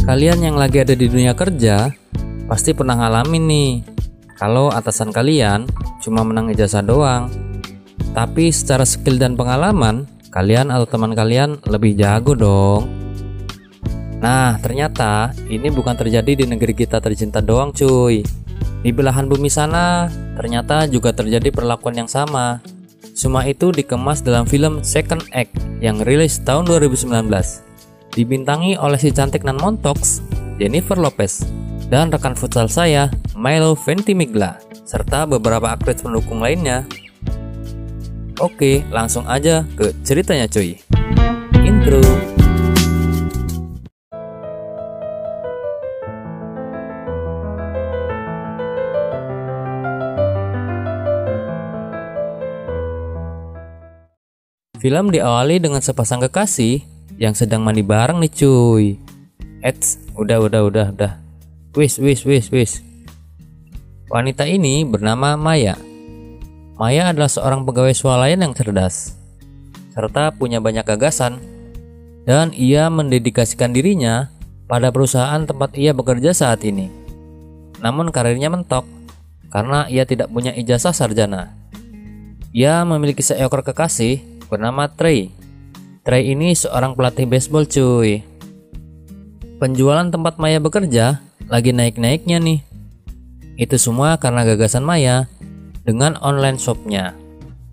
Kalian yang lagi ada di dunia kerja pasti pernah ngalamin nih, kalau atasan kalian cuma menang ijazah doang, tapi secara skill dan pengalaman kalian atau teman kalian lebih jago dong. Nah, ternyata ini bukan terjadi di negeri kita tercinta doang cuy. Di belahan bumi sana ternyata juga terjadi perlakuan yang sama. Semua itu dikemas dalam film Second Act yang rilis tahun 2019. Dibintangi oleh si cantik nan montoks Jennifer Lopez dan rekan futsal saya Milo Ventimiglia serta beberapa aktris pendukung lainnya. Oke, langsung aja ke ceritanya cuy. Intro. Film diawali dengan sepasang kekasih yang sedang mandi bareng nih cuy. Udah. Wis. Wanita ini bernama Maya. Maya adalah seorang pegawai swalayan yang cerdas, serta punya banyak gagasan. Dan ia mendedikasikan dirinya pada perusahaan tempat ia bekerja saat ini. Namun karirnya mentok, karena ia tidak punya ijazah sarjana. Ia memiliki seekor kekasih bernama Trey. Trey ini seorang pelatih baseball cuy. Penjualan tempat Maya bekerja lagi naik-naiknya nih. Itu semua karena gagasan Maya dengan online shopnya.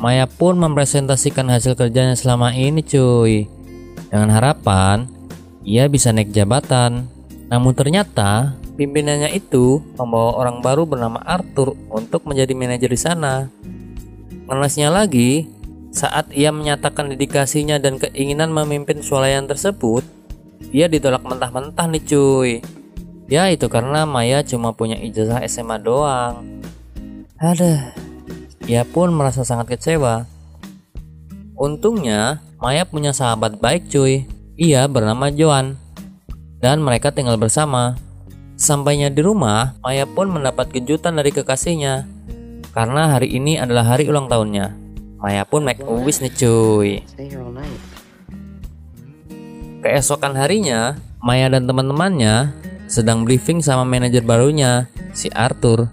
Maya pun mempresentasikan hasil kerjanya selama ini cuy, dengan harapan ia bisa naik jabatan. Namun ternyata pimpinannya itu membawa orang baru bernama Arthur untuk menjadi manajer di sana. Ngelesnya lagi, saat ia menyatakan dedikasinya dan keinginan memimpin swalayan tersebut, ia ditolak mentah-mentah nih cuy. Ya itu karena Maya cuma punya ijazah SMA doang. Ia pun merasa sangat kecewa. Untungnya Maya punya sahabat baik cuy. Ia bernama Joan, dan mereka tinggal bersama. Sampainya di rumah, Maya pun mendapat kejutan dari kekasihnya, karena hari ini adalah hari ulang tahunnya. Maya pun make a wish nih cuy. Keesokan harinya, Maya dan teman-temannya sedang briefing sama manajer barunya, si Arthur.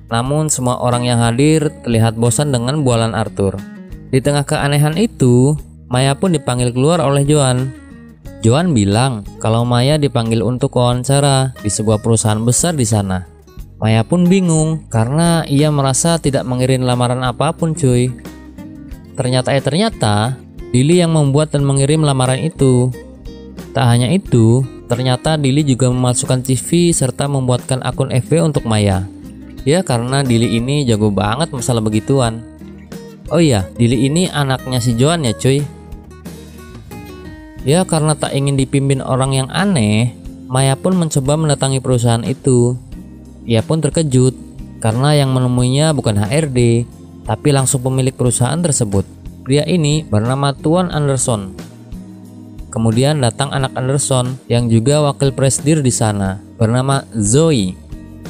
Namun semua orang yang hadir terlihat bosan dengan bualan Arthur. Di tengah keanehan itu, Maya pun dipanggil keluar oleh Joan. Joan bilang kalau Maya dipanggil untuk wawancara di sebuah perusahaan besar di sana. Maya pun bingung karena ia merasa tidak mengirim lamaran apapun cuy. Ternyata Dili yang membuat dan mengirim lamaran itu. Tak hanya itu, ternyata Dili juga memasukkan CV serta membuatkan akun FB untuk Maya. Ya karena Dili ini jago banget masalah begituan. Oh iya, Dili ini anaknya si Joan ya cuy. Ya karena tak ingin dipimpin orang yang aneh, Maya pun mencoba mendatangi perusahaan itu. Ia pun terkejut karena yang menemuinya bukan HRD, tapi langsung pemilik perusahaan tersebut. Pria ini bernama Tuan Anderson. Kemudian datang anak Anderson yang juga wakil presidir di sana, bernama Zoe.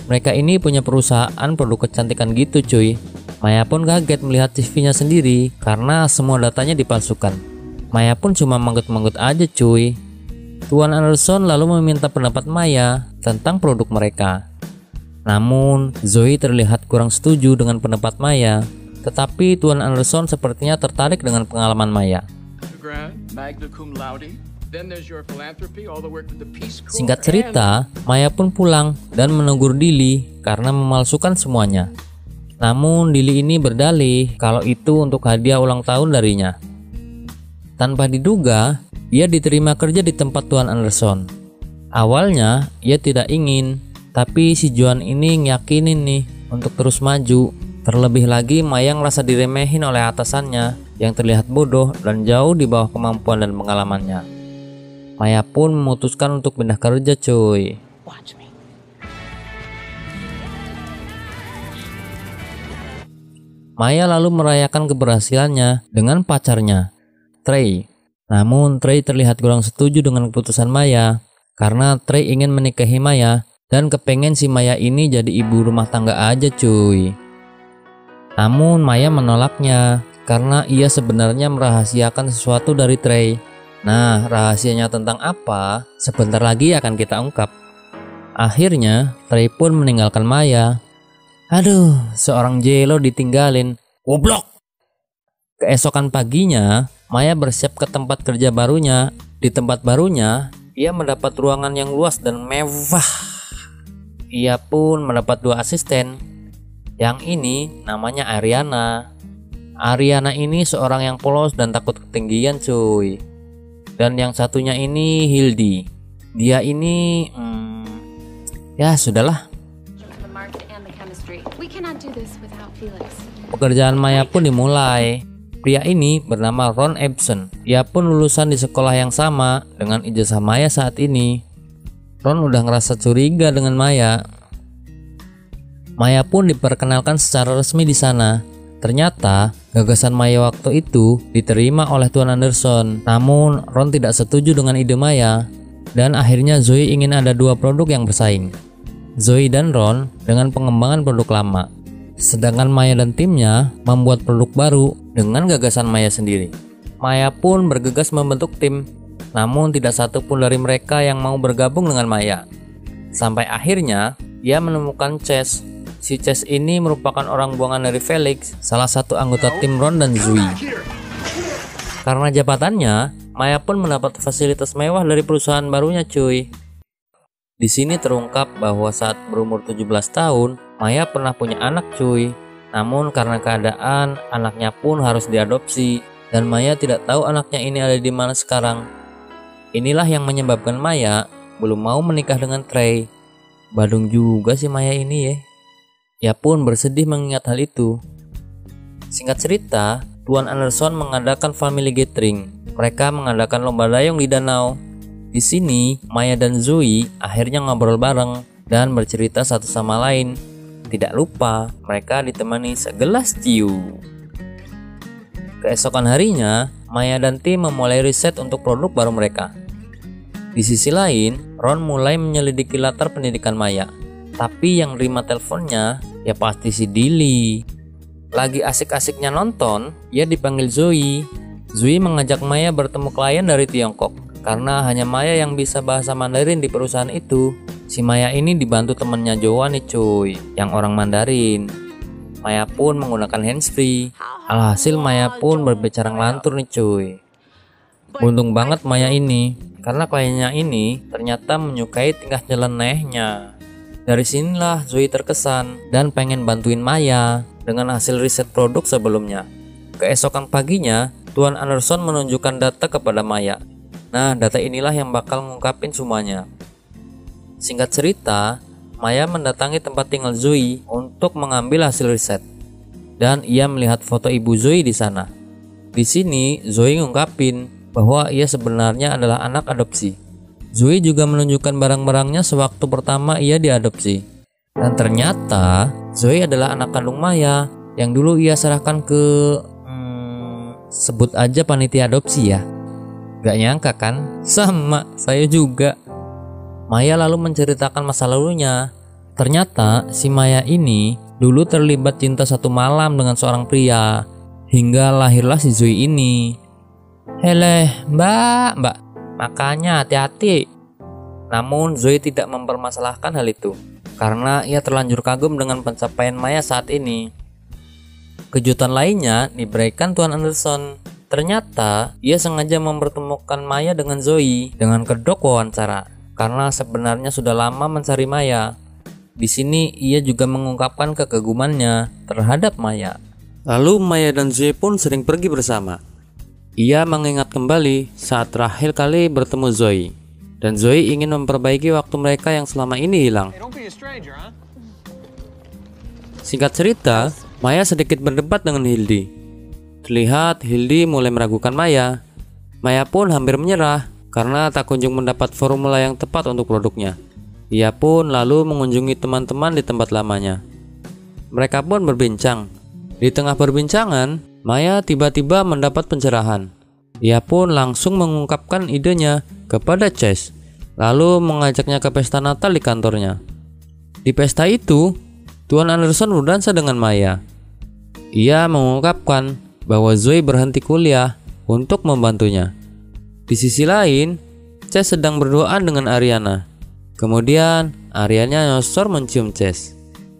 Mereka ini punya perusahaan produk kecantikan gitu cuy. Maya pun kaget melihat CV-nya sendiri karena semua datanya dipalsukan. Maya pun cuma manggut-manggut aja cuy. Tuan Anderson lalu meminta pendapat Maya tentang produk mereka. Namun Zoe terlihat kurang setuju dengan pendapat Maya, tetapi Tuan Anderson sepertinya tertarik dengan pengalaman Maya. Singkat cerita, Maya pun pulang dan menegur Dili karena memalsukan semuanya. Namun Dili ini berdalih kalau itu untuk hadiah ulang tahun darinya. Tanpa diduga, ia diterima kerja di tempat Tuan Anderson. Awalnya ia tidak ingin, tapi si Joan ini ngiyakinin nih untuk terus maju. Terlebih lagi Maya ngerasa diremehin oleh atasannya yang terlihat bodoh dan jauh di bawah kemampuan dan pengalamannya. Maya pun memutuskan untuk pindah kerja cuy. Maya lalu merayakan keberhasilannya dengan pacarnya, Trey. Namun Trey terlihat kurang setuju dengan keputusan Maya karena Trey ingin menikahi Maya dan kepengen si Maya ini jadi ibu rumah tangga aja cuy. Namun Maya menolaknya karena ia sebenarnya merahasiakan sesuatu dari Trey. Nah, rahasianya tentang apa? Sebentar lagi akan kita ungkap. Akhirnya, Trey pun meninggalkan Maya. Aduh, seorang Jello ditinggalin. Goblok! Keesokan paginya, Maya bersiap ke tempat kerja barunya. Di tempat barunya, ia mendapat ruangan yang luas dan mewah. Ia pun mendapat 2 asisten. Yang ini namanya Ariana. Ariana ini seorang yang polos dan takut ketinggian cuy. Dan yang satunya ini Hildy. Dia ini ya sudahlah. Pekerjaan Maya pun dimulai. Pria ini bernama Ron Ebsen. Ia pun lulusan di sekolah yang sama dengan ijazah Maya saat ini. Ron udah ngerasa curiga dengan Maya. Maya pun diperkenalkan secara resmi di sana. Ternyata gagasan Maya waktu itu diterima oleh Tuan Anderson. Namun Ron tidak setuju dengan ide Maya. Dan akhirnya Zoe ingin ada 2 produk yang bersaing. Zoe dan Ron dengan pengembangan produk lama. Sedangkan Maya dan timnya membuat produk baru dengan gagasan Maya sendiri. Maya pun bergegas membentuk tim. Namun tidak satu pun dari mereka yang mau bergabung dengan Maya. Sampai akhirnya ia menemukan Chase. Si Chase ini merupakan orang buangan dari Felix, salah satu anggota tim Ron dan Zoe. Karena jabatannya, Maya pun mendapat fasilitas mewah dari perusahaan barunya cuy. Di sini terungkap bahwa saat berumur 17 tahun, Maya pernah punya anak cuy. Namun karena keadaan, anaknya pun harus diadopsi. Dan Maya tidak tahu anaknya ini ada di mana sekarang. Inilah yang menyebabkan Maya belum mau menikah dengan Trey. Badung juga sih Maya ini ya. Ia pun bersedih mengingat hal itu. Singkat cerita, Tuan Anderson mengadakan family gathering. Mereka mengadakan lomba dayung di danau. Di sini, Maya dan Zoe akhirnya ngobrol bareng dan bercerita satu sama lain. Tidak lupa, mereka ditemani segelas ciu. Keesokan harinya, Maya dan tim memulai riset untuk produk baru mereka. Di sisi lain, Ron mulai menyelidiki latar pendidikan Maya. Tapi yang terima teleponnya ya pasti si Dilly. Lagi asik-asiknya nonton, ia dipanggil Zoe. Zoe mengajak Maya bertemu klien dari Tiongkok. Karena hanya Maya yang bisa bahasa Mandarin di perusahaan itu. Si Maya ini dibantu temennya Joa nih cuy, yang orang Mandarin. Maya pun menggunakan handsfree. Alhasil Maya pun berbicara ngelantur nih cuy. Beruntung banget Maya ini, karena kliennya ini ternyata menyukai tingkah nyelenehnya. Dari sinilah Zoe terkesan dan pengen bantuin Maya dengan hasil riset produk sebelumnya. Keesokan paginya, Tuan Anderson menunjukkan data kepada Maya. Nah, data inilah yang bakal ngungkapin semuanya. Singkat cerita, Maya mendatangi tempat tinggal Zoe untuk mengambil hasil riset. Dan ia melihat foto ibu Zoe di sana. Di sini, Zoe ngungkapin bahwa ia sebenarnya adalah anak adopsi. Zoe juga menunjukkan barang-barangnya sewaktu pertama ia diadopsi. Dan ternyata Zoe adalah anak kandung Maya yang dulu ia serahkan ke sebut aja panitia adopsi ya. Gak nyangka kan? Sama, saya juga. Maya lalu menceritakan masa lalunya. Ternyata si Maya ini dulu terlibat cinta satu malam dengan seorang pria. Hingga lahirlah si Zoe ini. Heleh, mbak, makanya hati-hati. Namun Zoe tidak mempermasalahkan hal itu karena ia terlanjur kagum dengan pencapaian Maya saat ini. Kejutan lainnya diberikan Tuan Anderson. Ternyata ia sengaja mempertemukan Maya dengan Zoe dengan kedok wawancara karena sebenarnya sudah lama mencari Maya. Di sini ia juga mengungkapkan kekagumannya terhadap Maya. Lalu Maya dan Zoe pun sering pergi bersama. Ia mengingat kembali saat terakhir kali bertemu Zoe. Dan Zoe ingin memperbaiki waktu mereka yang selama ini hilang. Singkat cerita, Maya sedikit berdebat dengan Hildy. Terlihat Hildy mulai meragukan Maya. Maya pun hampir menyerah karena tak kunjung mendapat formula yang tepat untuk produknya. Ia pun lalu mengunjungi teman-teman di tempat lamanya. Mereka pun berbincang. Di tengah perbincangan, Maya tiba-tiba mendapat pencerahan. Ia pun langsung mengungkapkan idenya kepada Chase, lalu mengajaknya ke pesta Natal di kantornya. Di pesta itu, Tuan Anderson berdansa dengan Maya. Ia mengungkapkan bahwa Zoe berhenti kuliah untuk membantunya. Di sisi lain, Chase sedang berduaan dengan Ariana. Kemudian Ariana nyosor mencium Chase.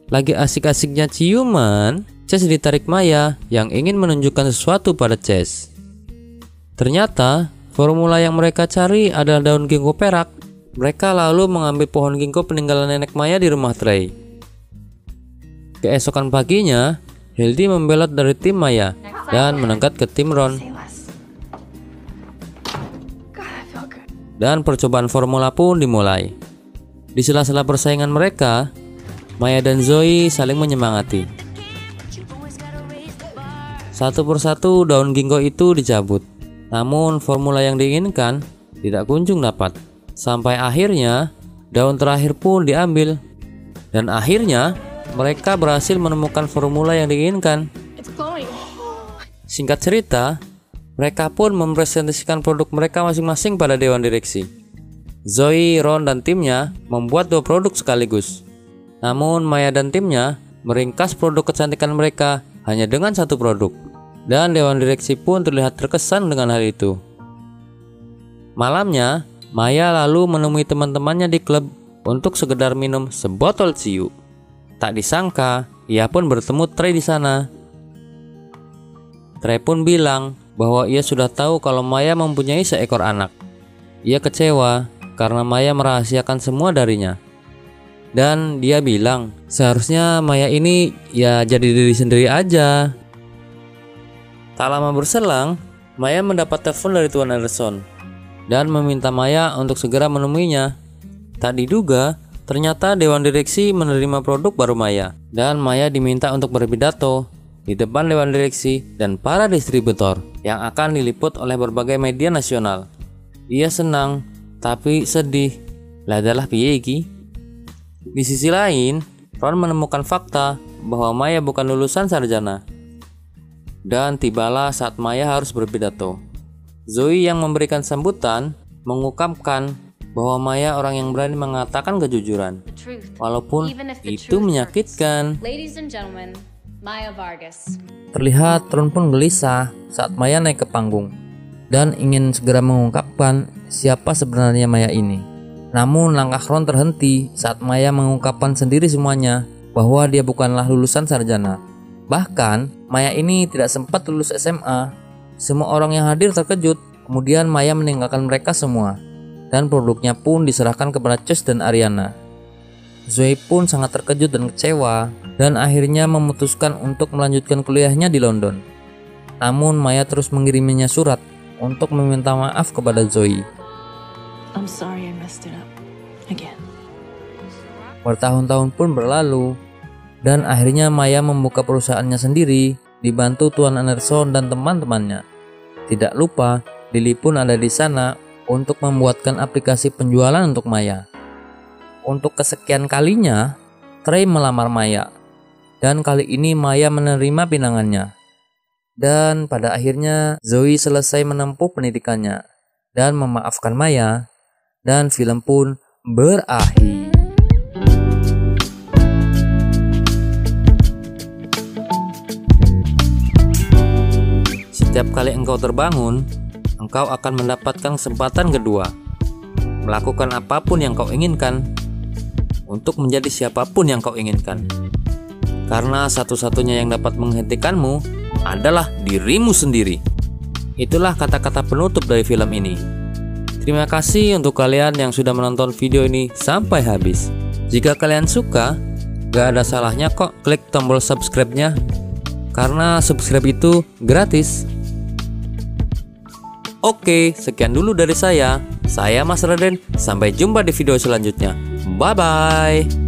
Lagi asik-asiknya ciuman, Chase ditarik Maya yang ingin menunjukkan sesuatu pada Chase. Ternyata formula yang mereka cari adalah daun ginkgo perak. Mereka lalu mengambil pohon ginkgo peninggalan nenek Maya di rumah Trey. Keesokan paginya, Hildy membelot dari tim Maya dan mendekat ke tim Ron. Dan percobaan formula pun dimulai. Di sela-sela persaingan mereka, Maya dan Zoe saling menyemangati. Satu persatu daun ginkgo itu dicabut. Namun formula yang diinginkan tidak kunjung dapat. Sampai akhirnya daun terakhir pun diambil. Dan akhirnya mereka berhasil menemukan formula yang diinginkan. Singkat cerita, mereka pun mempresentasikan produk mereka masing-masing pada dewan direksi. Zoe, Ron, dan timnya membuat 2 produk sekaligus. Namun Maya dan timnya meringkas produk kecantikan mereka hanya dengan 1 produk. Dan dewan direksi pun terlihat terkesan dengan hal itu. Malamnya, Maya lalu menemui teman-temannya di klub untuk sekedar minum sebotol ciu. Tak disangka, ia pun bertemu Trey di sana. Trey pun bilang bahwa ia sudah tahu kalau Maya mempunyai seekor anak. Ia kecewa karena Maya merahasiakan semua darinya. Dan dia bilang, seharusnya Maya ini ya jadi diri sendiri aja. Tak lama berselang, Maya mendapat telepon dari Tuan Anderson dan meminta Maya untuk segera menemuinya. Tak diduga, ternyata dewan direksi menerima produk baru Maya, dan Maya diminta untuk berpidato di depan dewan direksi dan para distributor yang akan diliput oleh berbagai media nasional. Ia senang, tapi sedih. Lah adalah piye iki? Di sisi lain, Ron menemukan fakta bahwa Maya bukan lulusan sarjana. Dan tibalah saat Maya harus berpidato. Zoe yang memberikan sambutan mengungkapkan bahwa Maya orang yang berani mengatakan kejujuran, walaupun itu menyakitkan. Maya Vargas. Terlihat Ron pun gelisah saat Maya naik ke panggung dan ingin segera mengungkapkan siapa sebenarnya Maya ini. Namun langkah Ron terhenti saat Maya mengungkapkan sendiri semuanya bahwa dia bukanlah lulusan sarjana. Bahkan Maya ini tidak sempat lulus SMA. Semua orang yang hadir terkejut. Kemudian Maya meninggalkan mereka semua dan produknya pun diserahkan kepada Chase dan Ariana. Zoe pun sangat terkejut dan kecewa dan akhirnya memutuskan untuk melanjutkan kuliahnya di London. Namun Maya terus mengiriminya surat untuk meminta maaf kepada Zoe. I'm sorry I messed it up again. Bertahun-tahun pun berlalu dan akhirnya Maya membuka perusahaannya sendiri dibantu Tuan Anderson dan teman-temannya. Tidak lupa, Lily pun ada di sana untuk membuatkan aplikasi penjualan untuk Maya. Untuk kesekian kalinya, Trey melamar Maya. Dan kali ini Maya menerima pinangannya. Dan pada akhirnya Zoe selesai menempuh pendidikannya dan memaafkan Maya. Dan film pun berakhir. Setiap kali engkau terbangun, engkau akan mendapatkan kesempatan kedua. Melakukan apapun yang kau inginkan, untuk menjadi siapapun yang kau inginkan. Karena satu-satunya yang dapat menghentikanmu adalah dirimu sendiri. Itulah kata-kata penutup dari film ini. Terima kasih untuk kalian yang sudah menonton video ini sampai habis. Jika kalian suka, gak ada salahnya kok klik tombol subscribe-nya. Karena subscribe itu gratis. Oke, sekian dulu dari saya. Saya Mas Raden. Sampai jumpa di video selanjutnya. Bye-bye.